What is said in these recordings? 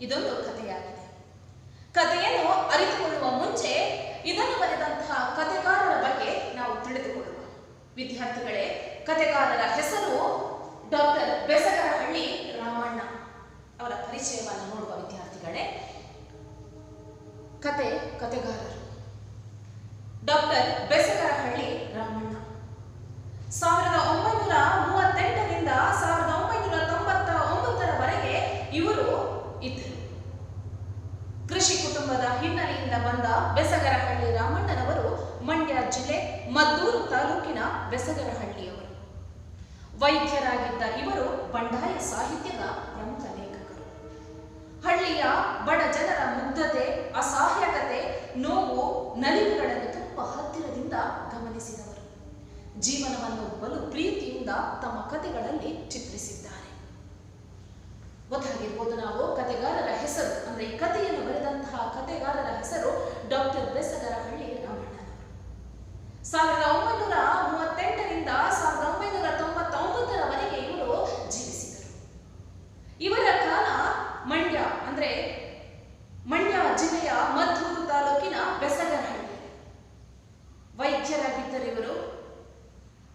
ಇದೊಂದು ಕಥೆಯಾಗಿದೆ. ಕಥೆಯನ್ನು ಅರಿತುಕೊಳ್ಳುವ ಮುಂಚೆ ಇದನ್ನು ಬರೆದಂತಹ ಕಥೆಗಾರರ ಬಗ್ಗೆ ನಾವು ತಿಳಿದುಕೊಳ್ಳುವ. ವಿದ್ಯಾರ್ಥಿಗಳೇ, ಕಥೆಗಾರರ ಹೆಸರು ಡಾಕ್ಟರ್ ಬೆಸಗರಹಳ್ಳಿ ರಾಮಣ್ಣ. ಅವರ ಪರಿಚಯವನ್ನು ನೋಡುವ ವಿದ್ಯಾರ್ಥಿಗಳೇ. ಕಥೆಗಾರರು ಡಾಕ್ಟರ್ ಬೆಸಗರಹಳ್ಳಿ ರಾಮಣ್ಣ 1938ರಿಂದ 1999ರವರೆಗೆ ಇವರು ಇದ್ದರು. ಕೃಷಿ ಕುಟುಂಬದ ಹಿನ್ನೆಲೆಯಿಂದ ಬಂದ ಬೆಸಗರಹಳ್ಳಿ ರಾಮಣ್ಣನವರು ಮಂಡ್ಯ ಜಿಲ್ಲೆ ಮದ್ದೂರು ತಾಲೂಕಿನ ಬೆಸಗರಹಳ್ಳಿಯವರು. ವೈದ್ಯರಾಗಿದ್ದ ಇವರು ಬಂಡಾಯ ಸಾಹಿತ್ಯದ ಪ್ರಮುಖ ಲೇಖಕರು. ಹಳ್ಳಿಯ ಬಡ ಜನರ ಮುಗ್ಧತೆ, ಅಸಹಾಯಕತೆ, ನೋವು, ನಲಿವುಗಳನ್ನು ತುಂಬಾ ಹತ್ತಿರದಿಂದ ಗಮನಿಸಿದವರು. ಜೀವನವನ್ನು ಬಲು ಪ್ರೀತಿಯಿಂದ ತಮ್ಮ ಕಥೆಗಳಲ್ಲಿ ಚಿತ್ರಿಸಿದ್ದಾರೆ. ಗೊತ್ತಾಗಿರ್ಬೋದು ನಾವು ಕಥೆಗಾರರ ಹೆಸರು ಅಂದ್ರೆ ಈ ಕಥೆಯನ್ನು ಬರೆದಂತಹ ಕಥೆಗಾರರ ಹೆಸರು ಡಾಕ್ಟರ್ ಬೆಸಗರಹಳ್ಳಿ ರಾಮಣ್ಣನವರು. 1938ರಿಂದ 1999ರವರೆಗೆ ಇವರು ಜೀವಿಸಿದರು. ಇವರ ಕಾಲ ಮಂಡ್ಯ ಅಂದ್ರೆ ಮಂಡ್ಯ ಜಿಲ್ಲೆಯ ಮದ್ದೂರು ತಾಲೂಕಿನ ಬೆಸಗರಹಳ್ಳಿ. ವೈದ್ಯರಾಗಿದ್ದರು ಇವರು.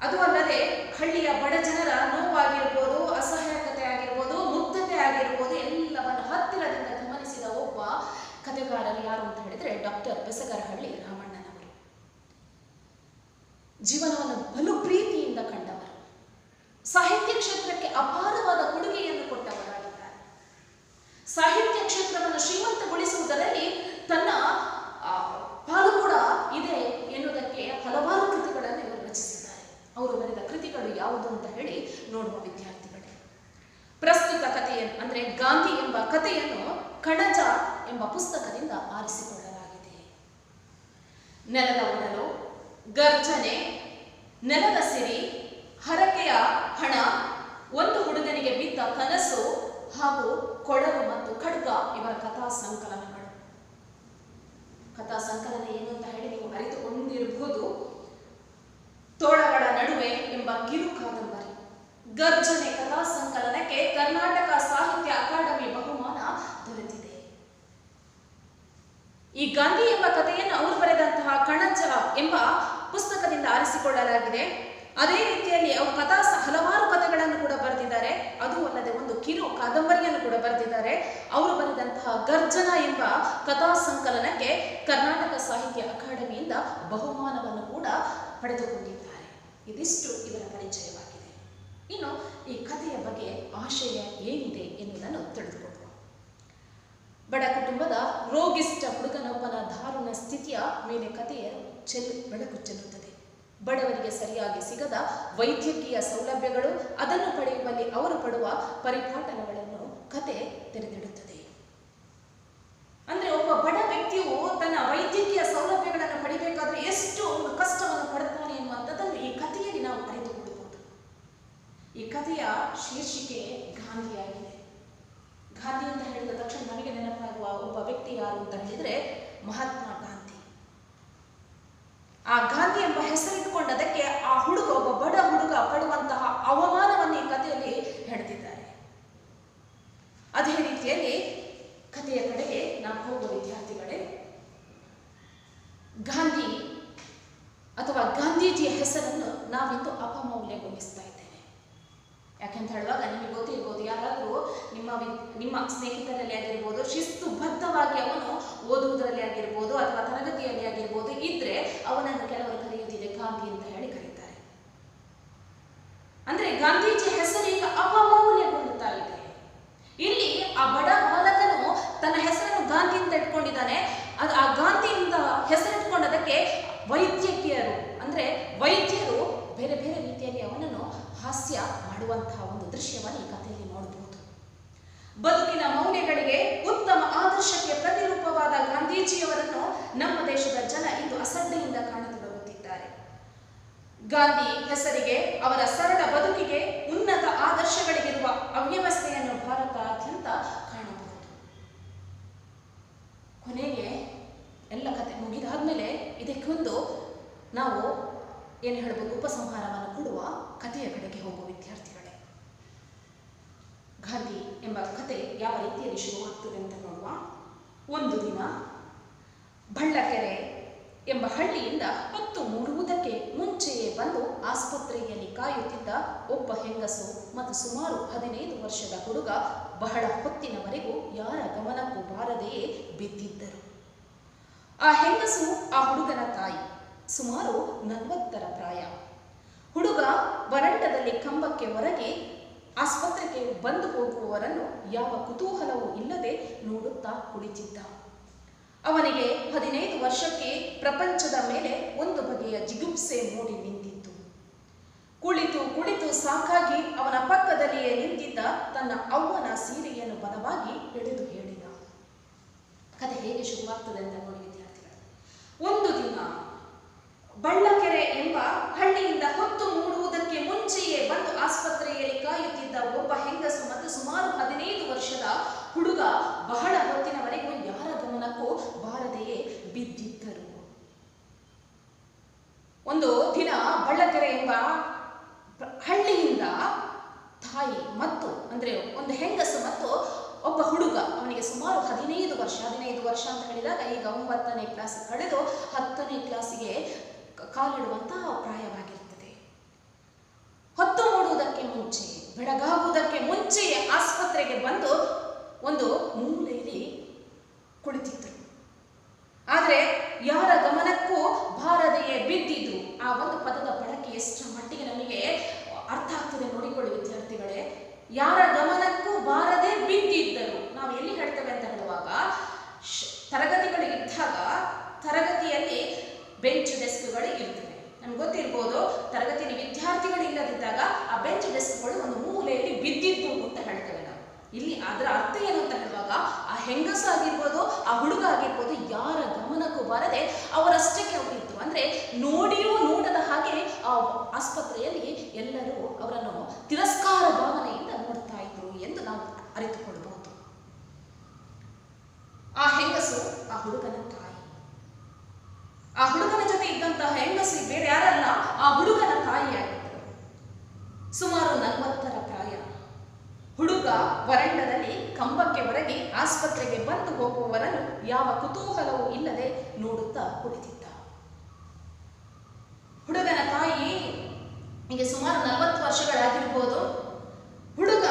ಅದು ಅಲ್ಲದೆ ಹಳ್ಳಿಯ ಬಡ ಜನರ ನೋವಾಗಿರ್ಬೋದು, ಅಸಹಾಯಕತೆ ಆಗಿರ್ಬೋದು, ಮುಗ್ಧತೆ ಆಗಿರ್ಬೋದು, ಎಲ್ಲವನ್ನು ಹತ್ತಿರದಿಂದ ಗಮನಿಸಿದ ಒಬ್ಬ ಕಥೆಗಾರರು ಯಾರು ಅಂತ ಹೇಳಿದ್ರೆ ಡಾಕ್ಟರ್ ಬೆಸಗರಹಳ್ಳಿ ರಾಮಣ್ಣನವರು. ಜೀವನವನ್ನು ಬಲು ಪ್ರೀತಿಯಿಂದ ಕಂಡವರು. ಸಾಹಿತ್ಯ ಕ್ಷೇತ್ರಕ್ಕೆ ಅಪಾರವಾದ ಕೊಡುಗೆಯನ್ನು ಕೊಟ್ಟವರಾಗಿದ್ದಾರೆ. ಸಾಹಿತ್ಯ ಕ್ಷೇತ್ರವನ್ನು ಶ್ರೀಮಂತಗೊಳಿಸುವುದರಲ್ಲಿ ತನ್ನ ಪಾಲು ಕೂಡ ಇದೆ ಎನ್ನುವುದಕ್ಕೆ ಹಲವಾರು ಕೃತಿಗಳನ್ನು ಇವರು ರಚಿಸಿದ್ದಾರೆ. ಅವರು ಬರೆದ ಕೃತಿಗಳು ಯಾವುದು ಅಂತ ಹೇಳಿ ನೋಡುವ ವಿದ್ಯಾರ್ಥಿಗಳೇ. ಪ್ರಸ್ತುತ ಕಥೆಯನ್ನು ಅಂದ್ರೆ ಗಾಂಧಿ ಎಂಬ ಕಥೆಯನ್ನು ಕಣಜ ಎಂಬ ಪುಸ್ತಕದಿಂದ ಆರಿಸಿಕೊಳ್ಳಲಾಗಿದೆ. ನೆಲದ ಒಡಲು, ಗರ್ಜನೆ, ನೆಲದ ಸಿರಿ, ಹರಕೆಯ ಹಣ, ಒಂದು ಹುಡುಗನಿಗೆ ಬಿದ್ದ ಕನಸು ಹಾಗೂ ಕೊಳಲು ಮತ್ತು ಖಡ್ಗ ಇವರ ಕಥಾ ಸಂಕಲನಗಳು. ಕಥಾ ಸಂಕಲನ ಏನು ಅಂತ ಹೇಳಿ ನೀವು ಅರಿತುಕೊಂಡಿರಬಹುದು. ತೋಳಗಳ ನಡುವೆ ಎಂಬ ಕಿರು ಕಾದಂಬರಿ. ಗರ್ಜನೆ ಕಥಾ ಸಂಕಲನಕ್ಕೆ ಕರ್ನಾಟಕ ಸಾಹಿತ್ಯ ಅಕಾಡೆಮಿ ಬಹುಮಾನ ದೊರೆತಿದೆ. ಈ ಗಾಂಧಿ ಎಂಬ ಕಥೆಯನ್ನು ಅವರು ಬರೆದಂತಹ ಕಣಜ ಎಂಬ ಪುಸ್ತಕದಿಂದ ಆರಿಸಿಕೊಳ್ಳಲಾಗಿದೆ. ಅದೇ ರೀತಿಯಲ್ಲಿ ಅವರು ಹಲವಾರು ಕಥೆಗಳನ್ನು ಕೂಡ ಬರೆದಿದ್ದಾರೆ. ಅದು ಅಲ್ಲದೆ ಒಂದು ಕಿರು ಕಾದಂಬರಿಯನ್ನು ಕೂಡ ಬರೆದಿದ್ದಾರೆ. ಅವರು ಬರೆದಂತಹ ಗರ್ಜನ ಎಂಬ ಕಥಾ ಸಂಕಲನಕ್ಕೆ ಕರ್ನಾಟಕ ಸಾಹಿತ್ಯ ಅಕಾಡೆಮಿಯಿಂದ ಬಹುಮಾನವನ್ನು ಕೂಡ ಪಡೆದುಕೊಂಡಿದ್ದಾರೆ. ಇದಿಷ್ಟು ಇವರ ಪರಿಚಯವಾಗಿದೆ. ಇನ್ನು ಈ ಕಥೆಯ ಬಗ್ಗೆ ಆಶಯ ಏನಿದೆ ಎನ್ನುವುದನ್ನು ತಿಳಿದುಕೊಳ್ಳುವ. ಬಡ ಕುಟುಂಬದ ರೋಗಿಷ್ಠ ಹುಡುಗನೊಬ್ಬನ ದಾರುಣ ಸ್ಥಿತಿಯ ಮೇಲೆ ಕಥೆಯ ಬೆಳಕು ಚೆಲ್ಲುತ್ತದೆ. ಬಡವರಿಗೆ ಸರಿಯಾಗಿ ಸಿಗದ ವೈದ್ಯಕೀಯ ಸೌಲಭ್ಯಗಳು, ಅದನ್ನು ಪಡೆಯುವಲ್ಲಿ ಅವರು ಪಡುವ ಪರಿಪಾಠಗಳನ್ನು ಕತೆ ತೆರೆದಿಡುತ್ತದೆ. ಅಂದ್ರೆ ಒಬ್ಬ ಬಡ ವ್ಯಕ್ತಿಯು ತನ್ನ ವೈದ್ಯಕೀಯ ಸೌಲಭ್ಯಗಳನ್ನು ಪಡಿಬೇಕಾದ್ರೆ ಎಷ್ಟು ಒಂದು ಕಷ್ಟವನ್ನು ಪಡುತ್ತಾನೆ ಎನ್ನುವಂಥದ್ದನ್ನು ಈ ಕಥೆಯಲ್ಲಿ ನಾವು ಅರಿತುಕೊಳ್ಳಬಹುದು. ಈ ಕಥೆಯ ಶೀರ್ಷಿಕೆ ಗಾಂಧಿಯಾಗಿದೆ. ಗಾಂಧಿ ಅಂತ ಹೇಳಿದ ತಕ್ಷಣ ನಮಗೆ ನೆನಪಾಗುವ ಒಬ್ಬ ವ್ಯಕ್ತಿ ಯಾರು ಅಂತ ಹೇಳಿದ್ರೆ ಮಹಾತ್ಮ ಗಾಂಧಿ. ಆ ಗಾಂಧಿ ಎಂಬ ಹೆಸರಿಟ್ಟುಕೊಂಡದಕ್ಕೆ ಆ ಹುಡುಗ, ಒಬ್ಬ ಬಡ ಹುಡುಗ ಪಡುವಂತಹ ಅವಮಾನವನ್ನು ಈ ಕಥೆಯಲ್ಲಿ ಹೇಳ್ತಿದ್ದಾರೆ. ಅದೇ ರೀತಿಯಲ್ಲಿ ಕಥೆಯ ಕಡೆಗೆ ನಾವು ಹೋಗುವ ವಿದ್ಯಾರ್ಥಿಗಳೇ. ಗಾಂಧಿ ಅಥವಾ ಗಾಂಧೀಜಿಯ ಹೆಸರನ್ನು ನಾವಿಂದು ಅಪಮೌಲ್ಯಗೊಳಿಸ್ತಾ ಇದ್ದೇವೆ. ಯಾಕೆಂತ ಹೇಳುವಾಗ ನಿಮಗೆ ಗೊತ್ತಿರ್ಬೋದು, ಯಾರಾದರೂ ನಿಮ್ಮ ಸ್ನೇಹಿತರಲ್ಲಿ ಆಗಿರ್ಬೋದು, ಶಿಸ್ತುಬದ್ಧವಾಗಿ ಅವನು ಓದುವುದರಲ್ಲಿ ಆಗಿರ್ಬೋದು ಅಥವಾ ತರಗತಿಯಲ್ಲಿ ಆಗಿರ್ಬೋದು ಇದ್ರೆ ಅವನನ್ನು ಕೆಲವರು ಕರೆಯುತ್ತಿದೆ ಗಾಂಧಿ ಅಂತ ಹೇಳಿ ಕರೀತಾರೆ. ಅಂದ್ರೆ ಗಾಂಧೀಜಿ ಹೆಸರು ಈಗ ಅಪಮೌಲ್ಯಗೊಳ್ಳುತ್ತಾ ಇದೆ. ಇಲ್ಲಿ ಆ ಬಡ ಬಾಲಕನು ತನ್ನ ಹೆಸರನ್ನು ಗಾಂಧಿ ಅಂತ ಇಟ್ಕೊಂಡಿದ್ದಾನೆ. ಆ ಗಾಂಧಿಯಿಂದ ಹೆಸರಿಟ್ಕೊಂಡದಕ್ಕೆ ವೈದ್ಯಕೀಯರು ಅಂದ್ರೆ ವೈದ್ಯರು ಬೇರೆ ಬೇರೆ ರೀತಿಯಲ್ಲಿ ಅವನನ್ನು ಹಾಸ್ಯ ಮಾಡುವಂತಹ ಒಂದು ದೃಶ್ಯವನ್ನು ಈ ಕಥೆಯಲ್ಲಿ ನೋಡಬಹುದು. ಬದುಕಿನ ಮೌಲ್ಯಗಳಿಗೆ ಉತ್ತಮ ಆದರ್ಶಕ್ಕೆ ಪ್ರತಿರೂಪವಾದ ಗಾಂಧೀಜಿಯವರನ್ನು ನಮ್ಮ ದೇಶದ ಜನ ಇಂದು ಅಸಡ್ಡೆಯಿಂದ ಕಾಣತೊಡಗುತ್ತಿದ್ದಾರೆ. ಗಾಂಧಿ ಹೆಸರಿಗೆ, ಅವರ ಸರಳ ಬದುಕಿಗೆ, ಉನ್ನತ ಆದರ್ಶಗಳಿಗಿರುವ ಅವ್ಯವಸ್ಥೆಯನ್ನು ಭಾರತಾದ್ಯಂತ ಕಾಣಬಹುದು. ಕೊನೆಗೆ ಎಲ್ಲ ಕಥೆ ಮುಗಿದಾದ್ಮೇಲೆ ಇದಕ್ಕೊಂದು ನಾವು ಏನು ಹೇಳಬಹುದು, ಉಪಸಂಹಾರವನ್ನು ಕೊಡುವ ಕಥೆಯ ಕಡೆಗೆ ಹೋಗುವ ವಿದ್ಯಾರ್ಥಿಗಳೇ. ಗಾಂಧಿ ಎಂಬ ಕತೆ ಯಾವ ರೀತಿಯಲ್ಲಿ ಶುರುವಾಗ್ತದೆ ಅಂತ ನೋಡುವ. ಒಂದು ದಿನ ಬಳ್ಳಕೆರೆ ಎಂಬ ಹಳ್ಳಿಯಿಂದ ಹೊತ್ತು ಮೂಡುವುದಕ್ಕೆ ಮುಂಚೆಯೇ ಬಂದು ಆಸ್ಪತ್ರೆಯಲ್ಲಿ ಕಾಯುತ್ತಿದ್ದ ಒಬ್ಬ ಹೆಂಗಸು ಮತ್ತು ಸುಮಾರು 15 ವರ್ಷದ ಹುಡುಗ ಬಹಳ ಹೊತ್ತಿನವರೆಗೂ ಯಾರ ಗಮನಕ್ಕೂ ಬಾರದೆಯೇ ಬಿದ್ದಿದ್ದರು. ಆ ಹೆಂಗಸು ಆ ಹುಡುಗನ ತಾಯಿ, ಸುಮಾರು 40ರ ಪ್ರಾಯ. ಹುಡುಗ ವರಂಡದಲ್ಲಿ ಕಂಬಕ್ಕೆ ಹೊರಗೆ ಆಸ್ಪತ್ರೆಗೆ ಬಂದು ಹೋಗುವವರನ್ನು ಯಾವ ಕುತೂಹಲವೂ ಇಲ್ಲದೆ ನೋಡುತ್ತಾ ಕುಳಿತಿದ್ದ. ಅವನಿಗೆ 15 ವರ್ಷಕ್ಕೆ ಪ್ರಪಂಚದ ಮೇಲೆ ಒಂದು ಬಗೆಯ ಜಿಗುಪ್ಸೆ ಮೂಡಿ ನಿಂತಿತ್ತು. ಕುಳಿತು ಕುಳಿತು ಸಾಕಾಗಿ ಅವನ ಪಕ್ಕದಲ್ಲಿಯೇ ನಿಂತಿದ್ದ ತನ್ನ ಅವ್ವನ ಸೀರೆಯನ್ನು ಬಲವಾಗಿ ಎಳೆದು ಹೇಳಿದ. ಕತೆ ಹೇಗೆ ಶುರುವಾಗ್ತದೆ ಅಂತ ನೋಡಿ ವಿದ್ಯಾರ್ಥಿಗಳು. ಒಂದು ದಿನ ಬಳ್ಳಕೆರೆ ಎಂಬ ಹಳ್ಳಿಯಿಂದ ಹೊತ್ತು ಮೂಡುವುದಕ್ಕೆ ಮುಂಚೆಯೇ ಬಂದು ಆಸ್ಪತ್ರೆಯಲ್ಲಿ ಕಾಯುತ್ತಿದ್ದ ಒಬ್ಬ ಹೆಂಗಸು ಮತ್ತು ಸುಮಾರು 15 ವರ್ಷದ ಹುಡುಗ ಬಹಳ ಹೊತ್ತಿನವರೆಗೂ ಯಾರ ಗಮನಕ್ಕೂ ಬಾರದೆಯೇ ಬಿದ್ದಿದ್ದರು. ಒಂದು ದಿನ ಬಳ್ಳಕೆರೆ ಎಂಬ ಹಳ್ಳಿಯಿಂದ ತಾಯಿ ಮತ್ತು ಅಂದ್ರೆ ಒಂದು ಹೆಂಗಸು ಮತ್ತು ಒಬ್ಬ ಹುಡುಗ, ಅವನಿಗೆ ಸುಮಾರು 15 ವರ್ಷ ಅಂತ ಹೇಳಿದಾಗ ಈಗ 9ನೇ ಕ್ಲಾಸ್ ಕಳೆದು 10ನೇ ಕ್ಲಾಸಿಗೆ ಕಾಲಿಡುವಂತಹ ಪ್ರಾಯವಾಗಿರ್ತದೆ. ಹೊತ್ತು ಮೂಡುವುದಕ್ಕೆ ಮುಂಚೆ, ಬೆಳಗಾಗುವುದಕ್ಕೆ ಮುಂಚೆಯೇ ಆಸ್ಪತ್ರೆಗೆ ಬಂದು ಒಂದು ಮೂಲೆಯಲ್ಲಿ ಕುಳಿತಿದ್ರು. ಆದರೆ ಯಾರ ಗಮನಕ್ಕೂ ಬಾರದೆಯೇ ಬಿದ್ದಿದ್ರು. ಆ ಒಂದು ಪದದ ಬಳಕೆ ಎಷ್ಟರ ಮಟ್ಟಿಗೆ ನಮಗೆ ಅರ್ಥ ಆಗ್ತದೆ ನೋಡಿಕೊಳ್ಳಿ ವಿದ್ಯಾರ್ಥಿಗಳೇ. ಯಾರ ಗಮನಕ್ಕೂ ಬಾರದೆ ಬಿದ್ದಿದ್ದರು. ನಾವು ಎಲ್ಲಿ ಹೇಳ್ತೇವೆ ಅಂತ ಹೇಳುವಾಗ, ತರಗತಿಗಳು ಇದ್ದಾಗ ತರಗತಿಯಲ್ಲಿ ಬೆಂಚ್ ಡೆಸ್ಕ್ಗಳು ಇರ್ತವೆ. ನಮ್ಗೆ ಗೊತ್ತಿರ್ಬೋದು, ತರಗತಿಯಲ್ಲಿ ವಿದ್ಯಾರ್ಥಿಗಳು ಇಲ್ಲದಿದ್ದಾಗ ಆ ಬೆಂಚ್ ಡೆಸ್ಕ್ಗಳು ಒಂದು ಮೂಲೆಯಲ್ಲಿ ಬಿದ್ದಿದ್ದು ಅಂತ ಹೇಳ್ತೇವೆ ನಾವು. ಇಲ್ಲಿ ಅದರ ಅರ್ಥ ಏನು ಅಂತ ಹೇಳುವಾಗ, ಆ ಹೆಂಗಸು ಆಗಿರ್ಬೋದು, ಆ ಹುಡುಗ ಆಗಿರ್ಬೋದು, ಯಾರ ಗಮನಕ್ಕೂ ಬಾರದೆ ಅವರಷ್ಟಕ್ಕೆ ಅವರಿದ್ರು. ಅಂದ್ರೆ ನೋಡಿಯೂ ನೋಡದ ಹಾಗೆ ಆ ಆಸ್ಪತ್ರೆಯಲ್ಲಿ ಎಲ್ಲರೂ ಅವರನ್ನು ತಿರಸ್ಕಾರ ಭಾವನೆಯಿಂದ ನೋಡ್ತಾ ಇದ್ರು ಎಂದು ನಾವು ಅರಿತುಕೊಳ್ಳಬಹುದು. ಆ ಹೆಂಗಸು ಆ ಹುಡುಗನ ತಾಯಿ. ಆ ಹುಡುಗನ ಜೊತೆ ಇದ್ದಂತಹ ಹೆಂಗಸು ಬೇರೆ ಯಾರಲ್ಲ, ಆ ಹುಡುಗನ ತಾಯಿಯಾಗಿದ್ದರು. ಸುಮಾರು 40ರ ಪ್ರಾಯ. ಹುಡುಗ ವರಂಡದಲ್ಲಿ ಕಂಬಕ್ಕೆ ಹೊರಗೆ ಆಸ್ಪತ್ರೆಗೆ ಬಂದು ಹೋಗುವವರನ್ನು ಯಾವ ಕುತೂಹಲವೂ ಇಲ್ಲದೆ ನೋಡುತ್ತಾ ಕುಳಿತಿದ್ದ. ಹುಡುಗನ ತಾಯಿ ಈಗ ಸುಮಾರು 40 ವರ್ಷಗಳಾಗಿರ್ಬೋದು. ಹುಡುಗ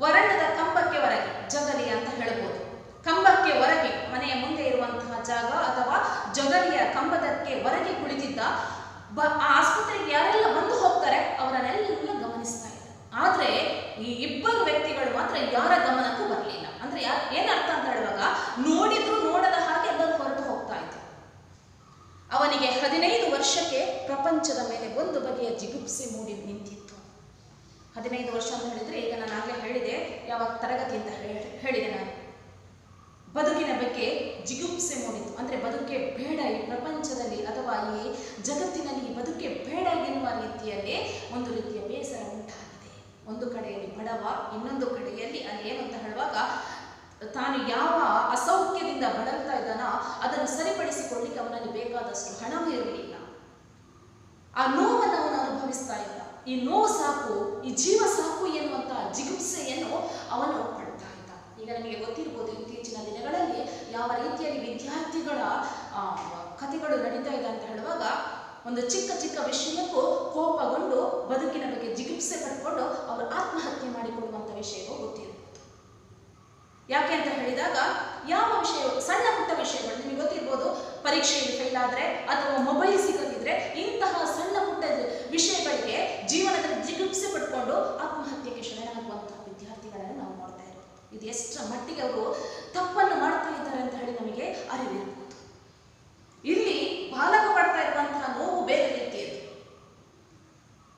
ವರಂಡದ ಕಂಬಕ್ಕೆ ಹೊರಗೆ, ಜಗಲಿ ಅಂತ ಹೇಳ್ಬೋದು, ಕಂಬಕ್ಕೆ ಹೊರಗೆ, ಮನೆಯ ಮುಂದೆ ಇರುವಂತಹ ಜಾಗ ಅಥವಾ ಜಗಲಿಯ ಕಂಬದಕ್ಕೆ ಹೊರಗೆ ಕುಳಿತಿದ್ದ. ಆ ಆಸ್ಪತ್ರೆಗೆ ಯಾರೆಲ್ಲ ಬಂದು ಹೋಗ್ತಾರೆ ಅವರನ್ನೆಲ್ಲ ಗಮನಿಸ್ತಾ ಇದ್ದ. ಆದ್ರೆ ಈ ಇಬ್ಬರು ವ್ಯಕ್ತಿಗಳು ಮಾತ್ರ ಯಾರ ಗಮನಕ್ಕೂ ಬರಲಿಲ್ಲ. ಅಂದ್ರೆ ಏನರ್ಥ ಅಂತ ಹೇಳುವಾಗ, ನೋಡಿದ್ರು ನೋಡದ ಹಾಗೆ ಎಲ್ಲರೂ ಹೊರಟು ಹೋಗ್ತಾ ಇದ್ರು. ಅವನಿಗೆ 15 ವರ್ಷಕ್ಕೆ ಪ್ರಪಂಚದ ಮೇಲೆ ಒಂದು ಬಗೆಯ ಜಿಗುಪ್ಸೆ ಮೂಡಿ ನಿಂತಿತ್ತು. 15 ವರ್ಷ ಅಂತ ಹೇಳಿದ್ರೆ, ಈಗ ನಾನು ಆಗಲೇ ಹೇಳಿದೆ ಯಾವ ತರಗತಿ ಅಂತ ಹೇಳಿದೆ ನಾನು, ಬದುಕಿನ ಬಗ್ಗೆ ಜಿಗುಪ್ಸೆ ಮೂಡಿತು. ಅಂದ್ರೆ ಬದುಕೆ ಬೇಡ ಈ ಪ್ರಪಂಚದಲ್ಲಿ ಅಥವಾ ಈ ಜಗತ್ತಿನಲ್ಲಿ, ಈ ಬದುಕೆ ಬೇಡ ಎನ್ನುವ ರೀತಿಯಲ್ಲಿ ಒಂದು ರೀತಿಯ ಬೇಸರ ಉಂಟಾಗಿದೆ. ಒಂದು ಕಡೆಯಲ್ಲಿ ಬಡವ, ಇನ್ನೊಂದು ಕಡೆಯಲ್ಲಿ ಅಲ್ಲಿ ಏನು ಅಂತ ಹೇಳುವಾಗ, ತಾನು ಯಾವ ಅಸೌಖ್ಯದಿಂದ ಬಳಲ್ತಾ ಇದ್ದಾನೋ ಅದನ್ನು ಸರಿಪಡಿಸಿಕೊಳ್ಳಿಕ್ಕೆ ಅವನಲ್ಲಿ ಬೇಕಾದಷ್ಟು ಹಣವೂ ಇರಲಿಲ್ಲ. ಆ ನೋವನ್ನು ಅವನು ಅನುಭವಿಸ್ತಾ ಇದ್ದ. ಈ ನೋವು ಸಾಕು, ಈ ಜೀವ ಸಾಕು ಎನ್ನುವಂತಹ ಜಿಗುಪ್ಸೆಯನ್ನು ಅವನು ಪಡ್ತಾ ಇದ್ದ. ಈಗ ನಮಗೆ ಗೊತ್ತಿರ್ಬೋದು, ಇತ್ತೀಚಿನ ದಿನಗಳಲ್ಲಿ ಯಾವ ರೀತಿಯಲ್ಲಿ ವಿದ್ಯಾರ್ಥಿಗಳ ಕಥೆಗಳು ನಡೀತಾ ಇದೆ ಅಂತ ಹೇಳುವಾಗ, ಒಂದು ಚಿಕ್ಕ ಚಿಕ್ಕ ವಿಷಯಕ್ಕೂ ಕೋಪಗೊಂಡು ಬದುಕಿನ ಬಗ್ಗೆ ಜಿಗುಪ್ಸೆ ಪಡ್ಕೊಂಡು ಅವರು ಆತ್ಮಹತ್ಯೆ ಮಾಡಿಕೊಳ್ಳುವಂಥ ವಿಷಯವೂ ಗೊತ್ತಿರ್ಬೋದು. ಯಾಕೆ ಅಂತ ಹೇಳಿದಾಗ, ಯಾವ ವಿಷಯ, ಸಣ್ಣ ಪುಟ್ಟ ವಿಷಯಗಳು ನಿಮಗೆ ಗೊತ್ತಿರ್ಬೋದು, ಪರೀಕ್ಷೆಯಲ್ಲಿ ಫೇಲ್ ಆದ್ರೆ ಅಥವಾ ಮೊಬೈಲ್ ಸಿಗದಿದ್ರೆ, ಇಂತಹ ಸಣ್ಣ ಪುಟ್ಟ ವಿಷಯಗಳಿಗೆ ಜೀವನದಲ್ಲಿ ಜಿಗುಪ್ಸೆ ಪಡ್ಕೊಂಡು ಆತ್ಮಹತ್ಯೆಗೆ ಶರಣಾಗುವಂತಹ ವಿದ್ಯಾರ್ಥಿಗಳನ್ನು ನಾವು ನೋಡ್ತಾ ಇರೋದು. ಇದು ಎಷ್ಟರ ಮಟ್ಟಿಗೆ ಅವರು ತಪ್ಪನ್ನು ಮಾಡ್ತಾ ಇದ್ದಾರೆ ಅಂತ ಹೇಳಿ ನಮಗೆ ಅರಿವಿರ್ಬೋದು. ಇಲ್ಲಿ ಬಾಲಕ ಪಡ್ತಾ ಇರುವಂತಹ ನೋವು ಬೇರೆ ರೀತಿಯದು.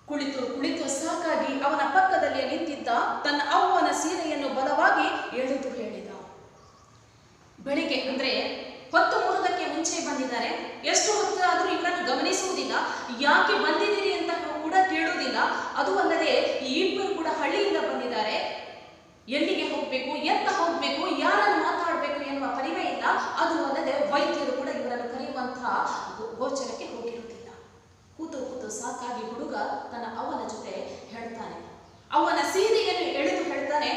ಕುಳಿತು ಕುಳಿತು ಸಾಕಾಗಿ ಅವನ ಪಕ್ಕದಲ್ಲಿ ನಿಂತಿದ್ದ ತನ್ನ ಅವ್ವನ ಸೀರೆಯನ್ನು ಬಲವಾಗಿ ಎಳೆದು ಹೇಳಿದ. ಬೆಳಿಗ್ಗೆ ಅಂದ್ರೆ ಹೊತ್ತು ಮೂಡುವುದಕ್ಕೆ ಮುಂಚೆ ಬಂದಿದ್ದಾರೆ. ಎಷ್ಟು ಹೊತ್ತು ಆದರೂ ಇವರನ್ನು ಗಮನಿಸುವುದಿಲ್ಲ, ಯಾಕೆ ಬಂದಿದ್ದೀರಿ ಅಂತ ಕೂಡ ಕೇಳುವುದಿಲ್ಲ. ಅದು ಅಲ್ಲದೆ ಈ ಇಬ್ಬರು ಕೂಡ ಹಳ್ಳಿಯಿಂದ ಬಂದಿದ್ದಾರೆ. ಎಲ್ಲಿಗೆ ಹೋಗ್ಬೇಕು, ಎಂತ ಹೋಗ್ಬೇಕು, ಯಾರನ್ನು ಮಾತಾಡಬೇಕು ಎನ್ನುವ ಪರಿವೇ ಇಲ್ಲ. ಅದು ಅಲ್ಲದೆ ವೈದ್ಯರು ಕೂಡ ಇವರನ್ನು ಕರೆಯುವಂತಹ ಗೋಚರಕ್ಕೆ ಹೋಗಿರುವುದಿಲ್ಲ. ಕೂತು ಕೂತು ಸಾಕಾಗಿ ಹುಡುಗ ತನ್ನ ಅವನ ಜೊತೆ ಹೇಳ್ತಾನೆ, ಅವನ ಸೀರೆಯನ್ನು ಎಳೆದು ಹೇಳ್ತಾನೆ,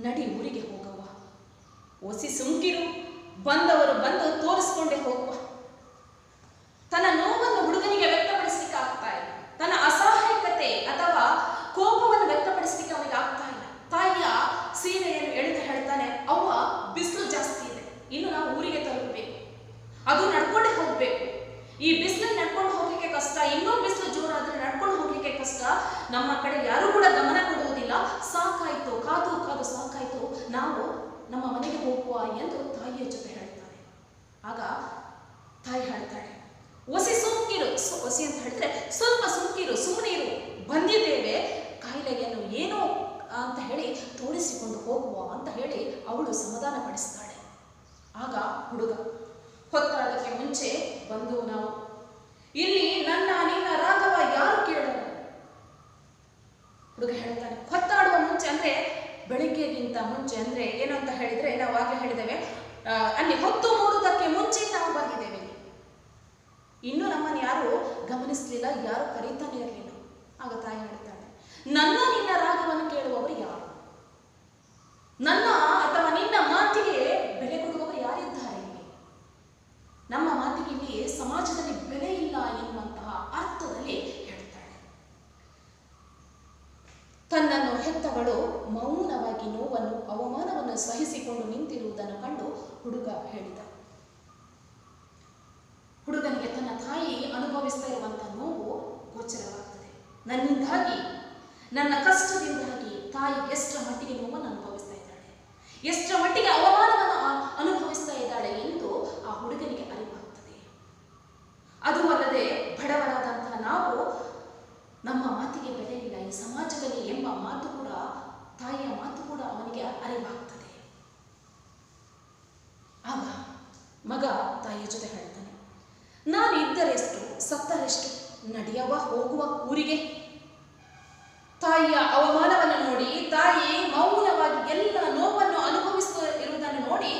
ನಡಿ ಊರಿಗೆ ಹೋಗವ್ವ, ಒಸಿ ಸುಮ್ಕಿರು, ಬಂದವರು ಬಂದು ತೋರಿಸ್ಕೊಂಡೇ ಹೋಗುವ. ತನ್ನ ನೋವನ್ನು ಹುಡುಗನಿಗೆ ವ್ಯಕ್ತಪಡಿಸ್ಲಿಕ್ಕೆ ಆಗ್ತಾ ಇಲ್ಲ, ತನ್ನ ಅಸಹಾಯಕತೆ ಅಥವಾ ಕೋಪವನ್ನು ವ್ಯಕ್ತಪಡಿಸ್ಲಿಕ್ಕೆ ಅವನಿಗೆ ಆಗ್ತಾ ಇಲ್ಲ. ತಾಯಿಯ ಸೀರೆಯನ್ನು ಎಳೆದು ಹೇಳ್ತಾನೆ, ಅವ್ವ ಬಿಸಿಲು ಜಾಸ್ತಿ ಇದೆ, ಇನ್ನು ನಾವು ಊರಿಗೆ ತಲುಪಬೇಕು, ಅದು ನಡ್ಕೊಂಡೇ ಹೋಗ್ಬೇಕು. ಈ ಬಿಸಿಲಲ್ಲಿ ನಡ್ಕೊಂಡು ಹೋಗ್ಲಿಕ್ಕೆ ಕಷ್ಟ, ಇನ್ನೂ ಬಿಸಿಲು ಜೋರಾದ್ರೆ ನಡ್ಕೊಂಡು ಹೋಗ್ಲಿಕ್ಕೆ ಕಷ್ಟ, ನಮ್ಮ ಕಡೆ ಯಾರು ಕೂಡ ಗಮನ ಕೊಡುವುದಿಲ್ಲ, ಸಾಕಾಯ್ತು, ಕಾದು ಕಾದು ಸಾಕಾಯ್ತು, ನಾವು ನಮ್ಮ ಮನೆಗೆ ಹೋಗುವ ಎಂದು ತಾಯಿಯ ಜೊತೆ ಹೇಳ್ತಾನೆ. ಆಗ ತಾಯಿ ಹೇಳ್ತಾಳೆ, ಒಸಿ ಸುಮ್ಕಿರು, ಒಸಿ ಅಂತ ಹೇಳಿದ್ರೆ ಸ್ವಲ್ಪ ಸುಮ್ಕಿರು, ಸುಮ್ಮನಿರು, ಬಂದಿದ್ದೇವೆ, ಕಾಯಿಲೆಯನ್ನು ಏನೋ ಅಂತ ಹೇಳಿ ತೋರಿಸಿಕೊಂಡು ಹೋಗುವ ಅಂತ ಹೇಳಿ ಅವಳು ಸಮಾಧಾನ ಪಡಿಸ್ತಾಳೆ. ಆಗ ಹುಡುಗ, ಹೊತ್ತಾಡಕ್ಕೆ ಮುಂಚೆ ಬಂದು ನಾವು ಇಲ್ಲಿ ನನ್ನ ನಿನ್ನ ರಾಘವ ಯಾರು ಕೇಳೋಣ? ಹುಡುಗ ಹೇಳ್ತಾನೆ, ಹೊತ್ತಾಡುವ ಮುಂಚೆ ಅಂದ್ರೆ ಬೆಳಿಗ್ಗೆಗಿಂತ ಮುಂಚೆ, ಅಂದ್ರೆ ಏನು ಅಂತ ಹೇಳಿದ್ರೆ ನಾವು ಆಗ್ಲೇ ಹೇಳಿದ್ದೇವೆ, ಅಲ್ಲಿ ಹೊತ್ತು ಮೂಡುವುದಕ್ಕೆ ಮುಂಚೆ ನಾವು ಬಂದಿದ್ದೇವೆ, ಇನ್ನು ನಮ್ಮನ್ನು ಯಾರು ಗಮನಿಸ್ಲಿಲ್ಲ, ಯಾರು ಕರೀತಾನೆ ಇರಲಿಲ್ಲ. ಆಗ ತಾಯಿ ಹೇಳ್ತಾಳೆ, ನನ್ನ ನಿನ್ನ ರಾಗವನ್ನು ಕೇಳುವವರು ಯಾರು? ನನ್ನ ಅಥವಾ ನಿನ್ನ ಮಾತಿಗೆ ಬೆಲೆ ಕೊಡುವವರು ಯಾರಿದ್ದಾರೆ? ನಮ್ಮ ಮಾತಿಗೆ ಇಲ್ಲಿ ಸಮಾಜದಲ್ಲಿ ಬೆಲೆ ಇಲ್ಲ ಎನ್ನುವಂತಹ ಅರ್ಥದಲ್ಲಿ ಹೇಳ್ತಾಳೆ. ತನ್ನನ್ನು ಹೆತ್ತವಳು ಮೌನವಾಗಿ ನೋವನ್ನು ಅವಮಾನವನ್ನು ಸಹಿಸಿಕೊಂಡು ನಿಂತಿರುವುದನ್ನು ಕಂಡು ಹುಡುಗ ಹೇಳಿದ. ಹುಡುಗನಿಗೆ ತನ್ನ ತಾಯಿ ಅನುಭವಿಸ್ತಾ ಇರುವಂತಹ ನೋವು ಗೋಚರವಾಗ್ತದೆ. ನನ್ನಿಂದಾಗಿ, ನನ್ನ ಕಷ್ಟದಿಂದಾಗಿ ತಾಯಿ ಎಷ್ಟರ ಮಟ್ಟಿಗೆ ನೋವನ್ನು ಅನುಭವಿಸ್ತಾ ಇದ್ದಾಳೆ, ಎಷ್ಟರ ಮಟ್ಟಿಗೆ ಅವಮಾನವನ್ನು ಅನುಭವಿಸ್ತಾ ಇದ್ದಾಳೆ ಎಂದು ಆ ಹುಡುಗನಿಗೆ ಅರಿವಾಗ್ತದೆ. ಅದು ಅಲ್ಲದೆ ಬಡವರಾದಂತಹ ನಾವು, ನಮ್ಮ ಮಾತಿಗೆ ಬೆಲೆ ಇಲ್ಲ ಈ ಸಮಾಜದಲ್ಲಿ ಎಂಬ ಮಾತು ಕೂಡ, ತಾಯಿಯ ಮಾತು ಕೂಡ ಅವನಿಗೆ ಅರಿವಾಗ್ತದೆ. ಆಗ ಮಗ ತಾಯಿಯ ಜೊತೆ ಹೇಳ್ತಾನೆ, ನಾನು ಇದ್ದರೆಷ್ಟು ಸತ್ತರೆಷ್ಟು, ನಡೆಯವ ಹೋಗುವ ಊರಿಗೆ. ತಾಯಿಯ ಅವಮಾನವನ್ನು ನೋಡಿ, ತಾಯಿ ಮೌನವಾಗಿ ಎಲ್ಲ ನೋವನ್ನು ಅನುಭವಿಸ್ತಾ ಇರುವುದನ್ನು ನೋಡಿ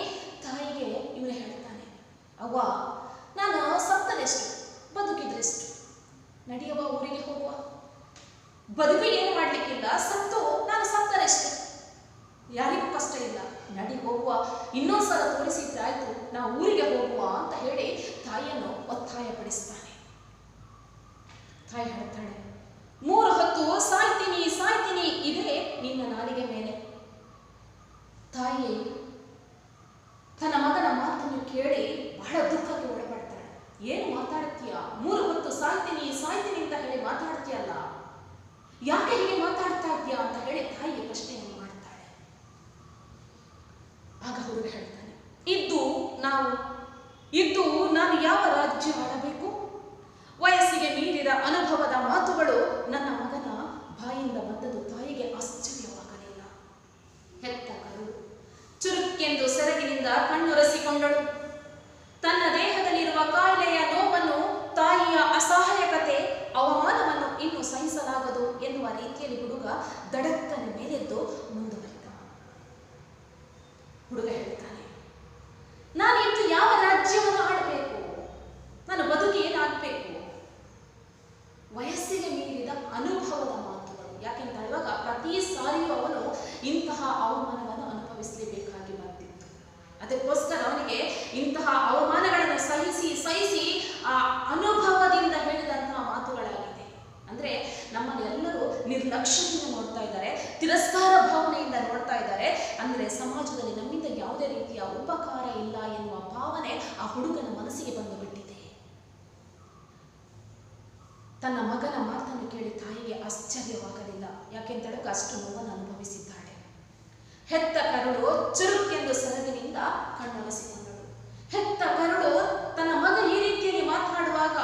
ತಾಯಿಗೆ ಇವನೇ ಹೇಳ್ತಾನೆ, ಅವ್ವ ನಾನು ಸತ್ತರೆಷ್ಟು, ಬದುಕಿದ್ರೆಷ್ಟು, ನಡೆಯವ ಊರಿಗೆ ಹೋಗುವ. ಬದುಕು ಏನು ಮಾಡ್ಲಿಕ್ಕಿಲ್ಲ, ಸತ್ತು ನಾನು ಸತ್ತರೆಷ್ಟು, ಯಾರಿಗೂ ಕಷ್ಟ ಇಲ್ಲ, ನಡಿ ಹೋಗುವ, ಇನ್ನೊಂದ್ಸಲ ತೋರಿಸಿದ್ರೆ ಆಯ್ತು, ನಾವು ಊರಿಗೆ ಹೋಗುವ ಅಂತ ಹೇಳಿ ತಾಯಿಯನ್ನು ಒತ್ತಾಯಪಡಿಸ್ತಾನೆ. ತಾಯಿ ಹೇಳ್ತಾಳೆ, 3 ಹೊತ್ತು ಸಾಯ್ತೀನಿ ಸಾಯ್ತೀನಿ ಇದೇ ನಿನ್ನ ನಾಲಿಗೆ ಮೇಲೆ. ತಾಯಿ ತನ್ನ ಮಗನ ಮಾತನ್ನು ಕೇಳಿ ಬಹಳ ದುಃಖಕ್ಕೆ ಒಳಪಡ್ತಾಳೆ. ಏನು ಮಾತಾಡ್ತೀಯ? 3 ಹೊತ್ತು ಸಾಯ್ತೀನಿ ಸಾಯ್ತೀನಿ ಅಂತ ಹೇಳಿ ಮಾತಾಡ್ತೀಯಲ್ಲ, ಯಾಕೆ ಹೀಗೆ ಮಾತಾಡ್ತಾ ಇದ್ದೀಯಾ ಅಂತ ಹೇಳಿ ತಾಯಿಗೆ ಪ್ರಶ್ನೆಯನ್ನು ಮಾಡ್ತಾಳೆ. ಆಗ ಹುಡುಗ ಹೇಳ್ತಾನೆ, ಇದ್ದು ನಾನು ಯಾವ ರಾಜ್ಯ ಆಳಬೇಕು? ವಯಸ್ಸಿಗೆ ಮೀರಿದ ಅನುಭವದ ಮಾತುಗಳು ನನ್ನ ಮಗನ ಬಾಯಿಂದ ಬಂದದ್ದು ತಾಯಿಗೆ ಆಶ್ಚರ್ಯವಾಗಲಿಲ್ಲ. ಹೆತ್ತ ಕರುಳು ಚುರುಕೆಂದು ಸೆರಗಿನಿಂದ ಕಣ್ಣೊರೆಸಿಕೊಂಡಳು. ತನ್ನ ದೇಹದಲ್ಲಿರುವ ಕಾಯಿಲೆಯ ನೋವನ್ನು, ತಾಯಿಯ ಅಸಹಾಯಕತೆ, ಅವಮಾನವನ್ನು ಇನ್ನು ಸಹಿಸಲಾಗದು ಎನ್ನುವ ರೀತಿಯಲ್ಲಿ ಹುಡುಗ ದಡಕ್ಕನೆ ಮೇಲೆದ್ದು ಮುಂದುವರಿದ. ಹುಡುಗ ಹೇಳ್ತಾನೆ, ನಾನಿಂದು ಯಾವ ರಾಜ್ಯವನ್ನು ಆಡಬೇಕು? ನಾನು ಬದುಕಿ ಏನಾಗಬೇಕು? ವಯಸ್ಸಿಗೆ ಮೀರಿದ ಅನುಭವದ ಮಾತುಗಳು. ಯಾಕೆಂತ ಹೇಳುವಾಗ ಪ್ರತಿ ಸಾರಿಯೂ ಅವನು ಇಂತಹ ಅವಮಾನವನ್ನು ಅನುಭವಿಸಲೇಬೇಕಾಗಿ ಬಂದಿತ್ತು. ಅದಕ್ಕೋಸ್ಕರ ಅವನಿಗೆ ಇಂತಹ ಅವಮಾನಗಳನ್ನು ಸಹಿಸಿ ಆ ಅನುಭವದಿಂದ ಹೇಳಿದಂತಹ ಮಾತುಗಳಾಗಿದೆ. ಅಂದ್ರೆ ನಮ್ಮನ್ನು ಎಲ್ಲರೂ ನಿರ್ಲಕ್ಷ್ಯದಿಂದ ನೋಡ್ತಾ ಇದ್ದಾರೆ, ತಿರಸ್ಕಾರ ಭಾವನೆಯಿಂದ ನೋಡ್ತಾ ಇದ್ದಾರೆ. ಅಂದ್ರೆ ಸಮಾಜದಲ್ಲಿ ನಮ್ಮಿಂದ ಯಾವುದೇ ರೀತಿಯ ಉಪಕಾರ ಇಲ್ಲ ಎನ್ನುವ ಭಾವನೆ ಆ ಹುಡುಗನ ಮನಸ್ಸಿಗೆ ಬಂದು ಬಿಟ್ಟಿದೆ. ತನ್ನ ಮಗನ ಮಾತನ್ನು ಕೇಳಿ ತಾಯಿಗೆ ಆಶ್ಚರ್ಯವಾಗಲಿಲ್ಲ. ಯಾಕೆಂತೇಳಕ್ಕೆ ಅಷ್ಟು ನೋವನ್ನು ಅನುಭವಿಸಿದ್ದಾಳೆ. ಹೆತ್ತ ಕರುಳು ಚುರುಕೆಂದು ಸೆರಗಿನಿಂದ ಕಣ್ಣೊರೆಸಿಕೊಂಡಳು. ಹೆತ್ತ ಕರುಳು ತನ್ನ ಮಗ ಈ ರೀತಿಯಲ್ಲಿ ಮಾತನಾಡುವಾಗ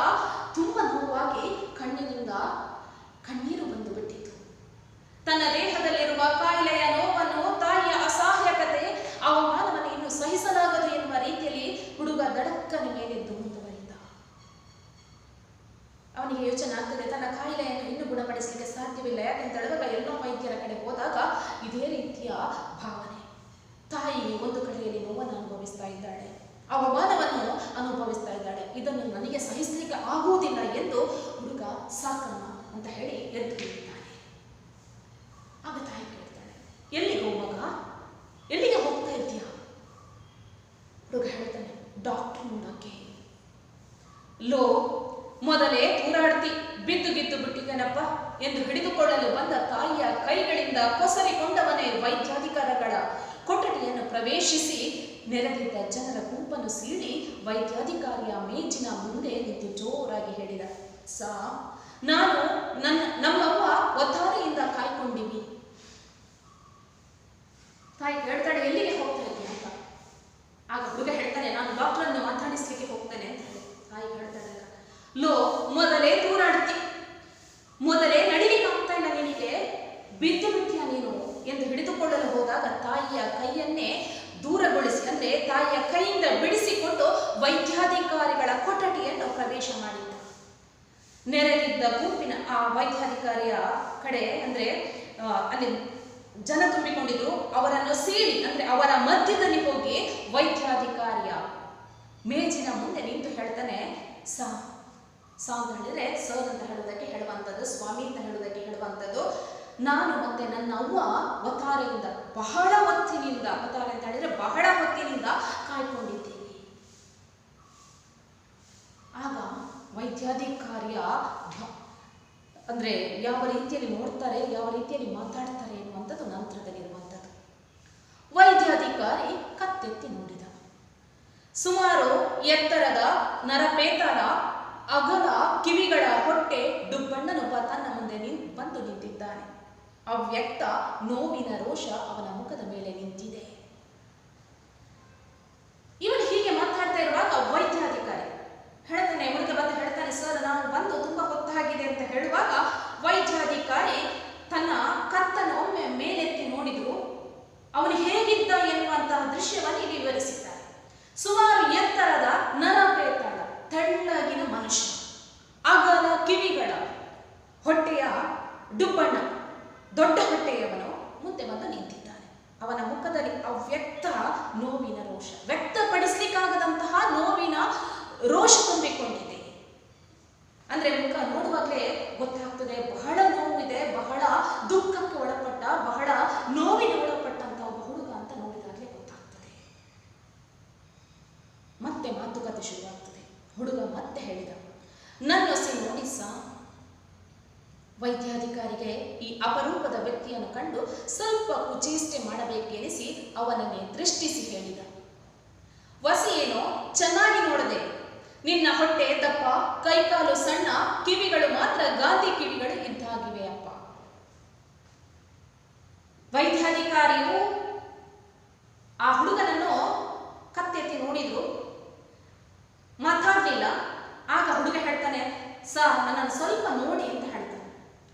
ತುಂಬ ನೋವಾಗಿ ಕಣ್ಣಿನಿಂದ ಕಣ್ಣೀರು ಬಂದು ಬಿಟ್ಟಿತು. ತನ್ನ ದೇಹದಲ್ಲಿರುವ ಕಾಯಿಲೆಯ ನೋವನ್ನು, ತಾಯಿಯ ಅಸಹಾಯಕತೆ, ಅವಮಾನವನ್ನು ಇನ್ನು ಸಹಿಸಲಾಗದು ಎನ್ನುವ ರೀತಿಯಲ್ಲಿ ಹುಡುಗ ದಡಕ್ಕನ ಮೇಲೆದ್ದು ಮುಂದುವರಿದ. ಅವನಿಗೆ ಯೋಚನೆ ಆಗ್ತದೆ, ತನ್ನ ಕಾಯಿಲೆಯನ್ನು ಇನ್ನೂ ಗುಣಪಡಿಸಲಿಕ್ಕೆ ಸಾಧ್ಯವಿಲ್ಲ. ಯಾಕೆಂತ ಹೇಳುವಾಗ ಎಲ್ಲೋ ವೈದ್ಯರ ಕಡೆ ಹೋದಾಗ ಇದೇ ರೀತಿಯ ಭಾವನೆ. ತಾಯಿ ಒಂದು ಕಡೆಯಲ್ಲಿ ನೋವನ್ನು ಅನುಭವಿಸ್ತಾ ಇದ್ದಾಳೆ, ಅವಮಾನವನ್ನು ಅನುಭವಿಸ್ತಾ ಇದ್ದಾಳೆ. ಇದನ್ನು ನನಗೆ ಸಹಿಸಲಿಕ್ಕೆ ಆಗುವುದಿಲ್ಲ ಎಂದು ಹುಡುಗ ಸಾಕಮ್ಮ ಅಂತ ಹೇಳಿ ಎದ್ದು ನಿಂತಿದ್ದಾನೆ. ಆಗ ತಾಯಿ ಕೇಳ್ತಾಳೆ, ಎಲ್ಲಿಗೋ ಮಗ? ಪ್ರವೇಶಿಸಿ ನೆರೆದಿದ್ದ ಜನರ ಗುಂಪನ್ನು ಸೀಳಿ ವೈದ್ಯಾಧಿಕಾರಿಯ ಮೇಜಿನ ಮುಂದೆ ನಿಂತು ಜೋರಾಗಿ ಹೇಳಿದ, ಸಾ, ನಾನು ನಮ್ಮವ್ವ ಒತ್ತಾರೆಯಿಂದ ಕಾಯ್ಕೊಂಡಿವಿ. ತಾಯಿ ಹೇಳ್ತಾಳೆ, ಎಲ್ಲಿಗೆ ಹೋಗ್ತಾ ಇದ್ದೀನಿ ಅಂತ. ಆಗ ಹುಡುಗ ಹೇಳ್ತಾನೆ, ನಾನು ಡಾಕ್ಟರನ್ನು ಮಾತಾಡಿಸ್ಲಿಕ್ಕೆ ಹೋಗ್ತೇನೆ ಅಂತ ಹೇಳಿ. ತಾಯಿ ಹೇಳ್ತಾಳೆ, ಲೋ, ಮೊದಲೇ ದೂರಾಡ್ತಿ, ಮೊದಲೇ ನಡಿಲಿಕ್ಕೆ ಆಗ್ತಾ ಇಲ್ಲ ನಿನಗೆ, ಬಿದ್ದು ಬಿಟ್ಟಿಯ ನೀನು ಎಂದು ಹಿಡಿದುಕೊಳ್ಳಲು ಹೋದಾಗ ತಾಯಿಯ ಕೈಯನ್ನೇ ದೂರಗೊಳಿಸಿ, ಅಂದ್ರೆ ತಾಯಿಯ ಕೈಯಿಂದ ಬಿಡಿಸಿಕೊಂಡು ವೈದ್ಯಾಧಿಕಾರಿಗಳ ಕೊಠಡಿಯನ್ನು ಪ್ರವೇಶ ಮಾಡಿದ್ದ. ನೆರೆದಿದ್ದ ಗುಂಪಿನ ಆ ವೈದ್ಯಾಧಿಕಾರಿಯ ಕಡೆ ಅಂದ್ರೆ ಅಲ್ಲಿ ಜನ ತುಂಬಿಕೊಂಡಿದ್ರು. ಅವರನ್ನು ಸೀಳಿ ಅಂದ್ರೆ ಅವರ ಮಧ್ಯದಲ್ಲಿ ಹೋಗಿ ವೈದ್ಯಾಧಿಕಾರಿಯ ಮೇಜಿನ ಮುಂದೆ ನಿಂತು ಹೇಳ್ತಾನೆ, ಸಾ ಅಂತ ಹೇಳಿದ್ರೆ ಸರ್ ಅಂತ ಹೇಳುವುದಕ್ಕೆ ಹೇಳುವಂಥದ್ದು, ಸ್ವಾಮಿ ಅಂತ ಹೇಳುವುದಕ್ಕೆ ಹೇಳುವಂಥದ್ದು. ನಾನು ಮತ್ತೆ ನನ್ನ ಅವ್ವ ಒತ್ತಾರೆಯಿಂದ ಬಹಳ ಹೊತ್ತಿನಿಂದ, ಒತ್ತಾರೆ ಅಂತ ಹೇಳಿದ್ರೆ ಬಹಳ ಹೊತ್ತಿನಿಂದ ಕಾಯ್ಕೊಂಡಿದ್ದೀವಿ. ಆಗ ವೈದ್ಯಾಧಿಕಾರಿಯ ಅಂದ್ರೆ ಯಾವ ರೀತಿಯಲ್ಲಿ ನೋಡ್ತಾರೆ, ಯಾವ ರೀತಿಯಲ್ಲಿ ಮಾತಾಡ್ತಾರೆ ಎನ್ನುವಂಥದ್ದು ನಂತರದಲ್ಲಿರುವಂಥದ್ದು. ವೈದ್ಯಾಧಿಕಾರಿ ಕತ್ತೆತ್ತಿ ನೋಡಿದ. ಸುಮಾರು ಎತ್ತರದ ನರಪೇತನ ಅಗಲ ಕಿವಿಗಳ ಹೊಟ್ಟೆ ಡುಬ್ಬಣ್ಣನೊಬ್ಬ ತನ್ನ ಮುಂದೆ ಬಂದು ನಿಂತಿದ್ದಾನೆ. ಅವ್ಯಕ್ತ ನೋವಿನ ರೋಷ ಅವನ ಮುಖದ ಮೇಲೆ ನಿಂತಿದೆ. ಇವನು ಹೀಗೆ ಮಾತಾಡ್ತಾ ಇರುವಾಗ ವೈದ್ಯಾಧಿಕಾರಿ ಹೇಳ್ತಾನೆ, ಹುಡುಗ ಬಂದು ಹೇಳ್ತಾನೆ, ಸರ್ ನಾನು ಬಂದು ತುಂಬಾ ಹೊತ್ತಾಗಿದೆ ಅಂತ ಹೇಳುವಾಗ ವೈದ್ಯಾಧಿಕಾರಿ ತನ್ನ ಕತ್ತನ್ನು ಒಮ್ಮೆ ಮೇಲೆತ್ತಿ ನೋಡಿದ್ರು. ಅವನು ಹೇಗಿದ್ದ ಎನ್ನುವಂತಹ ದೃಶ್ಯವನ್ನು ವಿವರಿಸಿದ್ದಾರೆ. ಸುಮಾರು ಎತ್ತರದ ನರಪೇತಳ ತೆಳ್ಳಗಿನ ಮನುಷ್ಯ, ಅಗಲ ಕಿವಿಗಳ ಹೊಟ್ಟೆಯ ಡುಬ್ಬಣ್ಣ, ದೊಡ್ಡ ಹೊಟ್ಟೆಯವನು ಮುಂದೆ ಬಂದು ನಿಂತಿದ್ದಾನೆ. ಅವನ ಮುಖದಲ್ಲಿ ಅವ್ಯಕ್ತ ನೋವಿನ ರೋಷ, ವ್ಯಕ್ತಪಡಿಸಲಿಕ್ಕಾಗದಂತಹ ನೋವಿನ ರೋಷ ತುಂಬಿಕೊಂಡಿದೆ. ಅಂದ್ರೆ ಮುಖ ನೋಡುವಾಗಲೇ ಗೊತ್ತಾಗ್ತದೆ, ಬಹಳ ನೋವಿದೆ, ಬಹಳ ದುಃಖಕ್ಕೆ ಒಳಪಟ್ಟ, ಬಹಳ ನೋವಿಗೆ ಒಳಪಟ್ಟಂತ ಒಬ್ಬ ಹುಡುಗ ಅಂತ ನೋಡಿದಾಗಲೇ ಗೊತ್ತಾಗ್ತದೆ. ಮತ್ತೆ ಮಾತುಕತೆ ಶುರುವಾಗ್ತದೆ. ಹುಡುಗ ಮತ್ತೆ ಹೇಳಿದ, ನನ್ನೊಸಿ ನೋಡಿಸ. ವೈದ್ಯಾಧಿಕಾರಿಗೆ ಈ ಅಪರೂಪದ ವ್ಯಕ್ತಿಯನ್ನು ಕಂಡು ಸ್ವಲ್ಪ ಕುಚೇಷ್ಟೆ ಮಾಡಬೇಕೆನಿಸಿ ಅವನನ್ನೇ ದೃಷ್ಟಿಸಿ ಹೇಳಿದ, ವಸಿ ಏನೋ ಚೆನ್ನಾಗಿ ನೋಡದೆ, ನಿನ್ನ ಹೊಟ್ಟೆ ದಪ್ಪ, ಕೈಕಾಲು ಸಣ್ಣ, ಕಿವಿಗಳು ಮಾತ್ರ ಗಾಂಧಿ ಕಿವಿಗಳು ಇದ್ದಾಗಿವೆ ಅಪ್ಪ. ವೈದ್ಯಾಧಿಕಾರಿಯು ಆ ಹುಡುಗನನ್ನು ಕತ್ತೆತ್ತಿ ನೋಡಿದ್ರು, ಮಾತಾಡ್ಲಿಲ್ಲ. ಆಗ ಹುಡುಗ ಹೇಳ್ತಾನೆ, ನನ್ನನ್ನು ಸ್ವಲ್ಪ ನೋಡಿ ಅಂತ ಹೇಳ್ತಾನೆ.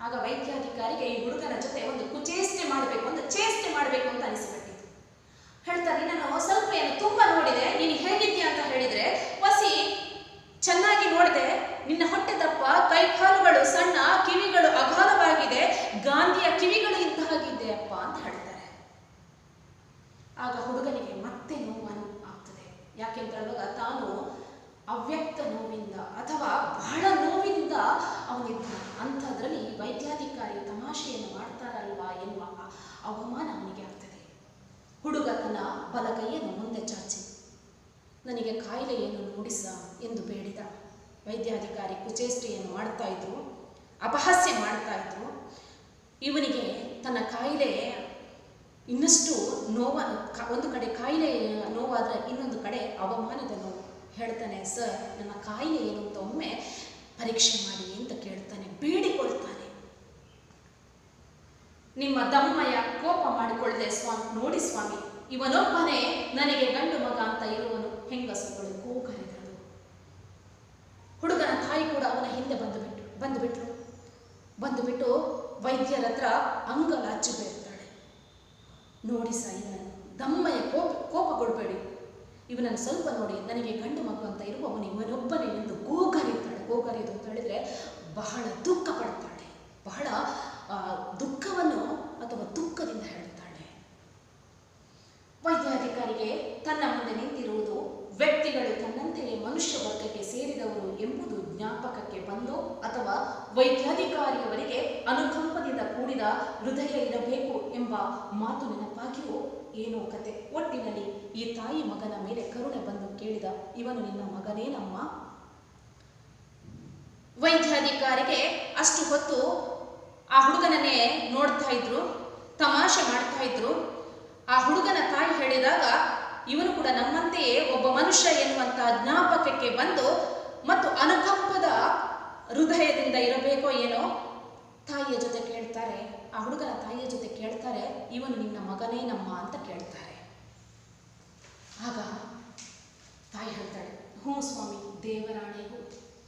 ಆಗ ವೈದ್ಯಾಧಿಕಾರಿಗೆ ಈ ಹುಡುಗನ ಜೊತೆ ಒಂದು ಕುಚೇಷ್ಟೆ ಮಾಡಬೇಕು, ಒಂದು ಚೇಷ್ಟೆ ಮಾಡಬೇಕು ಅಂತ ಅನಿಸಿಬಿಟ್ಟಿತ್ತು. ಹೇಳ್ತಾರೆ, ನಾನು ಸ್ವಲ್ಪ ಏನು ತುಂಬಾ ನೋಡಿದೆ, ನೀನು ಹೇಗಿದ್ದೀಯ ಅಂತ ಹೇಳಿದ್ರೆ, ವಸಿ ಚೆನ್ನಾಗಿ ನೋಡಿದೆ, ನಿನ್ನ ಹೊಟ್ಟೆ ದಪ್ಪ, ಕೈಕಾಲುಗಳು ಸಣ್ಣ, ಕಿವಿಗಳು ಅಗಾಧವಾಗಿದೆ, ಗಾಂಧಿಯ ಕಿವಿಗಳು ಇದ್ದ ಹಾಗಿದ್ದೆ ಅಪ್ಪ ಅಂತ ಹೇಳ್ತಾರೆ. ಆಗ ಹುಡುಗನಿಗೆ ಮತ್ತೆ ನೋವು ಆಗ್ತದೆ. ಯಾಕೆಂತ ಹೇಳುವಾಗ ತಾನು ಅವ್ಯಕ್ತ ನೋವಿಂದ ಅಥವಾ ಬಹಳ ನೋವಿನಿಂದ ಅವನಿದ್ದ ಅಂಥದ್ರಲ್ಲಿ ವೈದ್ಯಾಧಿಕಾರಿ ತಮಾಷೆಯನ್ನು ಮಾಡ್ತಾರಲ್ವಾ ಎನ್ನುವ ಅವಮಾನ ಅವನಿಗೆ ಆಗ್ತದೆ. ಹುಡುಗ ತನ್ನ ಬಲಗೈಯನ್ನು ಮುಂದೆ ಚಾಚಿ, ನನಗೆ ಕಾಯಿಲೆ ಏನು ನೋಡಿಸ ಎಂದು ಬೇಡಿದ. ವೈದ್ಯಾಧಿಕಾರಿ ಕುಚೇಷ್ಟೆಯನ್ನು ಮಾಡ್ತಾ ಇದ್ರು, ಅಪಹಾಸ್ಯ ಮಾಡ್ತಾ ಇದ್ರು. ಇವನಿಗೆ ತನ್ನ ಕಾಯಿಲೆ ಇನ್ನಷ್ಟು ಒಂದು ಕಡೆ ಕಾಯಿಲೆ ನೋವಾದರೆ ಇನ್ನೊಂದು ಕಡೆ ಅವಮಾನದ ನೋವು. ಹೇಳ್ತಾನೆ, ಸರ್ ನನ್ನ ಕಾಯಿಲೆ ಏನು ಅಂತ ಒಮ್ಮೆ ಪರೀಕ್ಷೆ ಮಾಡಿ ಅಂತ ಕೇಳ್ತಾನೆ, ಬೇಡಿಕೊಳ್ತಾನೆ. ನಿಮ್ಮ ದಮ್ಮಯ್ಯ ಕೋಪ ಮಾಡಿಕೊಳ್ಳದೆ ಸ್ವಾಮಿ, ನೋಡಿ ಸ್ವಾಮಿ, ಇವನೊಬ್ಬನೇ ನನಗೆ ಗಂಡು ಮಗ ಅಂತ ಇರುವನು, ಹೆಂಗಸಗಳು ಕೂಗರಿದಳು. ಹುಡುಗನ ತಾಯಿ ಕೂಡ ಅವನ ಹಿಂದೆ ಬಂದುಬಿಟ್ಟು ವೈದ್ಯರ ಹತ್ರ ಅಂಗಲಾಚಿ ಬೇಡ್ತಾಳೆ, ನೋಡಿ ಸ ಇವನನ್ನು ದಮ್ಮಯ್ಯ ಕೋಪಗೊಳ್ಬೇಡಿ, ಇವನನ್ನು ಸ್ವಲ್ಪ ನೋಡಿ, ನನಗೆ ಗಂಡು ಮಗು ಅಂತ ಇರುವವನು ಇವನೊಬ್ಬನೇ ಎಂದು ಗೋಗರಿತಾಳೆ. ಗೋಗರಿದು ಅಂತ ಹೇಳಿದ್ರೆ ಬಹಳ ದುಃಖ ಪಡ್ತಾಳೆ, ಬಹಳ ದುಃಖವನ್ನು ಅಥವಾ ದುಃಖದಿಂದ ಹೇಳ್ತಾಳೆ. ವೈದ್ಯಾಧಿಕಾರಿಗೆ ತನ್ನ ಮುಂದೆ ನಿಂತಿರುವುದು ವ್ಯಕ್ತಿಗಳು ತನ್ನಂತೆಯೇ ಮನುಷ್ಯ ವರ್ಗಕ್ಕೆ ಸೇರಿದವರು ಎಂಬುದು ಜ್ಞಾಪಕಕ್ಕೆ ಬಂದು, ಅಥವಾ ವೈದ್ಯಾಧಿಕಾರಿಯವರಿಗೆ ಅನುಕಂಪದಿಂದ ಕೂಡಿದ ಹೃದಯ ಇರಬೇಕು ಎಂಬ ಮಾತು ನೆನಪಾಗಿಯೂ ಏನೋ ಕತೆ. ಒಟ್ಟಿನಲ್ಲಿ ಈ ತಾಯಿ ಮಗನ ಮೇಲೆ ಕರುಣೆ ಬಂದು ಕೇಳಿದ, ಇವನು ನಿನ್ನ ಮಗನೇನಮ್ಮ? ವೈದ್ಯಾಧಿಕಾರಿಗೆ ಅಷ್ಟು ಹೊತ್ತು ಆ ಹುಡುಗನನ್ನೇ ನೋಡ್ತಾ ಇದ್ರು, ತಮಾಷೆ ಮಾಡ್ತಾ ಇದ್ರು. ಆ ಹುಡುಗನ ತಾಯಿ ಹೇಳಿದಾಗ ಇವನು ಕೂಡ ನಮ್ಮಂತೆಯೇ ಒಬ್ಬ ಮನುಷ್ಯ ಎನ್ನುವಂತಹ ಜ್ಞಾಪಕಕ್ಕೆ ಬಂದು ಮತ್ತು ಅನುಕಂಪದ ಹೃದಯದಿಂದ ಇರಬೇಕೋ ಏನೋ ತಾಯಿಯ ಜೊತೆ ಕೇಳ್ತಾರೆ. ಆ ಹುಡುಗನ ತಾಯಿಯ ಜೊತೆ ಕೇಳ್ತಾರೆ, ಇವನು ನಿನ್ನ ಮಗನೇ ನಮ್ಮ ಅಂತ ಕೇಳ್ತಾರೆ. ಆಗ ತಾಯಿ ಹೇಳ್ತಾಳೆ, ಹ್ಞೂ ಸ್ವಾಮಿ ದೇವರಾಣೆಗೂ,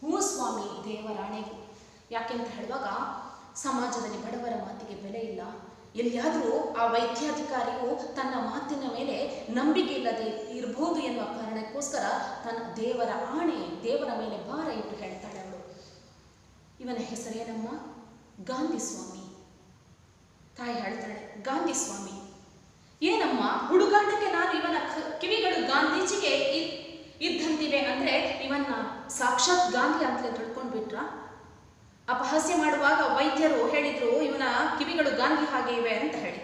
ಹ್ಞೂ ಸ್ವಾಮಿ ದೇವರಾಣೆಗೂ. ಯಾಕೆಂತ ಹೇಳುವಾಗ ಸಮಾಜದಲ್ಲಿ ಬಡವರ ಮಾತಿಗೆ ಬೆಲೆ ಇಲ್ಲ. ಎಲ್ಲಿಯಾದರೂ ಆ ವೈದ್ಯಾಧಿಕಾರಿಯು ತನ್ನ ಮಾತಿನ ಮೇಲೆ ನಂಬಿಕೆ ಇಲ್ಲದೆ ಇರಬಹುದು ಎನ್ನುವ ಕಾರಣಕ್ಕೋಸ್ಕರ ತನ್ನ ದೇವರ ಆಣೆ, ದೇವರ ಮೇಲೆ ಭಾರ ಇಟ್ಟು ಹೇಳ್ತಾಳೆ ಅವಳು. ಇವನ ಹೆಸರೇನಮ್ಮ? ಗಾಂಧಿ ಸ್ವಾಮಿ. ತಾಯಿ ಹೇಳ್ತಾಳೆ, ಗಾಂಧಿ ಸ್ವಾಮಿ. ಏನಮ್ಮ ಹುಡುಗಾಟಕ್ಕೆ ನಾನು ಇವನ ಕಿವಿಗಳು ಗಾಂಧೀಜಿಗೆ ಇದ್ದಂತಿವೆ ಅಂದ್ರೆ ಇವನ್ನ ಸಾಕ್ಷಾತ್ ಗಾಂಧಿ ಅಂತಲೇ ತಿಳ್ಕೊಂಡ್ಬಿಟ್ರ? ಅಪಹಾಸ್ಯ ಮಾಡುವಾಗ ವೈದ್ಯರು ಹೇಳಿದ್ರು ಇವನ ಕಿವಿಗಳು ಗಾಂಧಿ ಹಾಗೆ ಇವೆ ಅಂತ ಹೇಳಿ.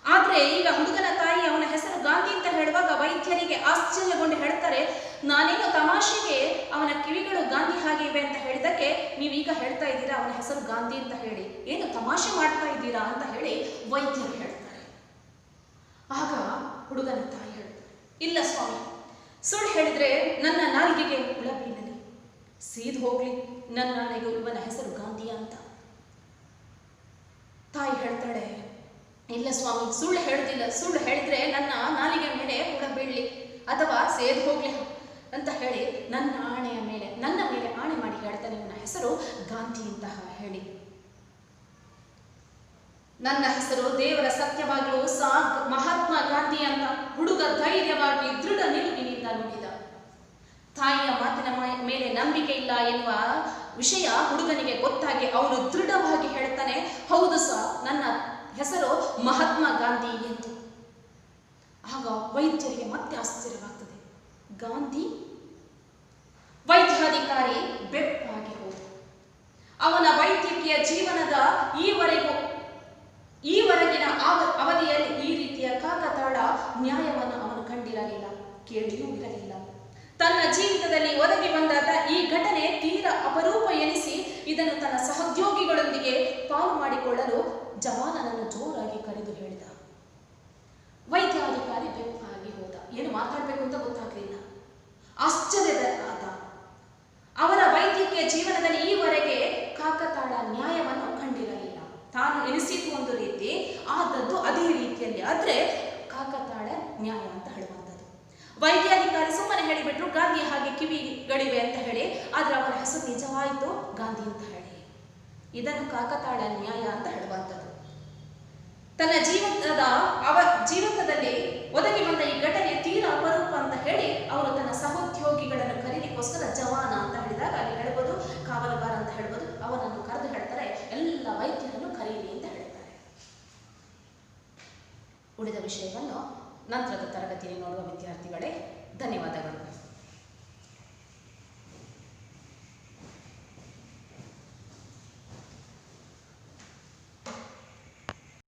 ಆದ್ರೆ ಈಗ ಹುಡುಗನ ತಾಯಿ ಅವನ ಹೆಸರು ಗಾಂಧಿ ಅಂತ ಹೇಳುವಾಗ ವೈದ್ಯರಿಗೆ ಆಶ್ಚರ್ಯಗೊಂಡು ಹೇಳ್ತಾರೆ, ನಾನೇನು ತಮಾಷೆಗೆ ಅವನ ಕಿವಿಗಳು ಗಾಂಧಿ ಹಾಗೆ ಇವೆ ಅಂತ ಹೇಳಿದಕ್ಕೆ ನೀವೀಗ ಹೇಳ್ತಾ ಇದ್ದೀರಾ ಅವನ ಹೆಸರು ಗಾಂಧಿ ಅಂತ ಹೇಳಿ, ಏನು ತಮಾಷೆ ಮಾಡ್ತಾ ಇದ್ದೀರಾ ಅಂತ ಹೇಳಿ ವೈದ್ಯರು ಹೇಳ್ತಾರೆ. ಆಗ ಹುಡುಗನ ತಾಯಿ ಹೇಳ್ತಾರೆ, ಇಲ್ಲ ಸ್ವಾಮಿ, ಸುಳ್ಳು ಹೇಳಿದ್ರೆ ನನ್ನ ನಾಲಿಗೆಗೆ ಹುಳ ಬೀಳಲಿ, ಸೀದ್ ಹೋಗ್ಲಿ, ನನ್ನ ನಾಳೆಗೂ ಇವನ ಹೆಸರು ಗಾಂಧಿ ಅಂತ. ತಾಯಿ ಹೇಳ್ತಾಳೆ, ಇಲ್ಲ ಸ್ವಾಮಿ, ಸುಳ್ಳು ಹೇಳುದಿಲ್ಲ, ಸುಳ್ಳು ಹೇಳಿದ್ರೆ ನನ್ನ ನಾಲಿಗೆ ಮೇಲೆ ಹುಳ ಬೀಳಲಿ ಅಥವಾ ಸೇದ್ ಹೋಗ್ಲಿ ಅಂತ ಹೇಳಿ ನನ್ನ ಆಣೆಯ ಮೇಲೆ, ನನ್ನ ಮೇಲೆ ಆಣೆ ಮಾಡಿ ಹೇಳ್ತಾನೆ ಇವನ ಹೆಸರು ಗಾಂಧಿ ಅಂತ ಹೇಳಿ. ನನ್ನ ಹೆಸರು ದೇವರ ಸತ್ಯವಾಗಲೂ ಮಹಾತ್ಮ ಗಾಂಧಿ ಅಂತ ಹುಡುಗ ಧೈರ್ಯವಾಗಿ ದೃಢ ನಿಲುವಿನಿಂದ ನುಡಿದ. ತಾಯಿಯ ಮಾತಿನ ಮೇಲೆ ನಂಬಿಕೆ ಇಲ್ಲ ಎನ್ನುವ ವಿಷಯ ಹುಡುಗನಿಗೆ ಗೊತ್ತಾಗಿ ಅವನು ದೃಢವಾಗಿ ಹೇಳ್ತಾನೆ, ಹೌದು ನನ್ನ ಹೆಸರು ಮಹಾತ್ಮ ಗಾಂಧಿ ಎಂದು. ಆಗ ವೈದ್ಯರಿಗೆ ಮತ್ತೆ ಆಶ್ಚರ್ಯವಾಗ್ತದೆ, ಗಾಂಧಿ? ವೈದ್ಯಾಧಿಕಾರಿ ಬೆಪ್ಪಾಗಿ ಹೋದ. ಅವನ ವೈದ್ಯಕೀಯ ಜೀವನದ ಈವರೆಗಿನ ಅವಧಿಯಲ್ಲಿ ಈ ರೀತಿಯ ಕಾಕತಾಳ ನ್ಯಾಯವನ್ನು ಅವನು ಕಂಡಿರಲಿಲ್ಲ, ಕೇಳಿಯೂ ಇರಲಿಲ್ಲ. ತನ್ನ ಜೀವಿತದಲ್ಲಿ ಒದಗಿ ಬಂದಾದ ಈ ಘಟನೆ ತೀರ ಅಪರೂಪ ಎನಿಸಿ ಇದನ್ನು ತನ್ನ ಸಹೋದ್ಯೋಗಿಗಳೊಂದಿಗೆ ಪಾಲು ಮಾಡಿಕೊಳ್ಳಲು ಜವಾನನನ್ನು ಜೋರಾಗಿ ಕರೆದು ಹೇಳಿದ. ವೈದ್ಯಾಧಿಕಾರಿ ಬೆಪ್ಪಾಗಿ ಹೋದ. ಏನು ಮಾತಾಡಬೇಕು ಅಂತ ಗೊತ್ತಾಗಲಿಲ್ಲ. ಆಶ್ಚರ್ಯದ ಆದ. ಅವರ ವೈದ್ಯಕೀಯ ಜೀವನದಲ್ಲಿ ಈವರೆಗೆ ಕಾಕತಾಳ ನ್ಯಾಯವನ್ನು ಕಂಡಿರಲಿಲ್ಲ. ತಾನು ಎನಿಸಿತು ಒಂದು ರೀತಿ, ಆದದ್ದು ಅದೇ ರೀತಿಯಲ್ಲಿ, ಆದ್ರೆ ಕಾಕತಾಳ ನ್ಯಾಯ ಅಂತ ಹೇಳುವಂಥದ್ದು. ವೈದ್ಯಾಧಿಕಾರಿ ಸುಮ್ಮನೆ ಹೇಳಿಬಿಟ್ರು ಗಾಂಧಿ ಹಾಗೆ ಕಿವಿಗಳಿವೆ ಅಂತ ಹೇಳಿ, ಆದ್ರೆ ಅವನ ಹೆಸರು ನಿಜವಾಯಿತು ಗಾಂಧಿ ಅಂತ ಹೇಳಿ. ಇದನ್ನು ಕಾಕತಾಳ ನ್ಯಾಯ ಅಂತ ಹೇಳುವಂಥದ್ದು. ತನ್ನ ಜೀವಿತದಲ್ಲಿ ಒದಗಿ ಬಂದ ಈ ಘಟನೆ ತೀರ ಅಪರೂಪ ಅಂತ ಹೇಳಿ ಅವರು ತನ್ನ ಸಹೋದ್ಯೋಗಿಗಳನ್ನು ಕರೀಲಿಕ್ಕೋಸ್ಕರ ಜವಾನ ಅಂತ ಹೇಳಿದಾಗ ಅಲ್ಲಿ ಹೇಳ್ಬೋದು, ಕಾವಲುಗಾರ ಅಂತ ಹೇಳ್ಬೋದು, ಅವನನ್ನು ಕರೆದು ಹೇಳ್ತಾರೆ, ಎಲ್ಲ ವೈದ್ಯರನ್ನು ಕರೀಲಿ ಅಂತ ಹೇಳ್ತಾರೆ. ಉಳಿದ ವಿಷಯವನ್ನು ನಂತರದ ತರಗತಿಯಲ್ಲಿ ನೋಡುವ ವಿದ್ಯಾರ್ಥಿಗಳೇ, ಧನ್ಯವಾದಗಳು.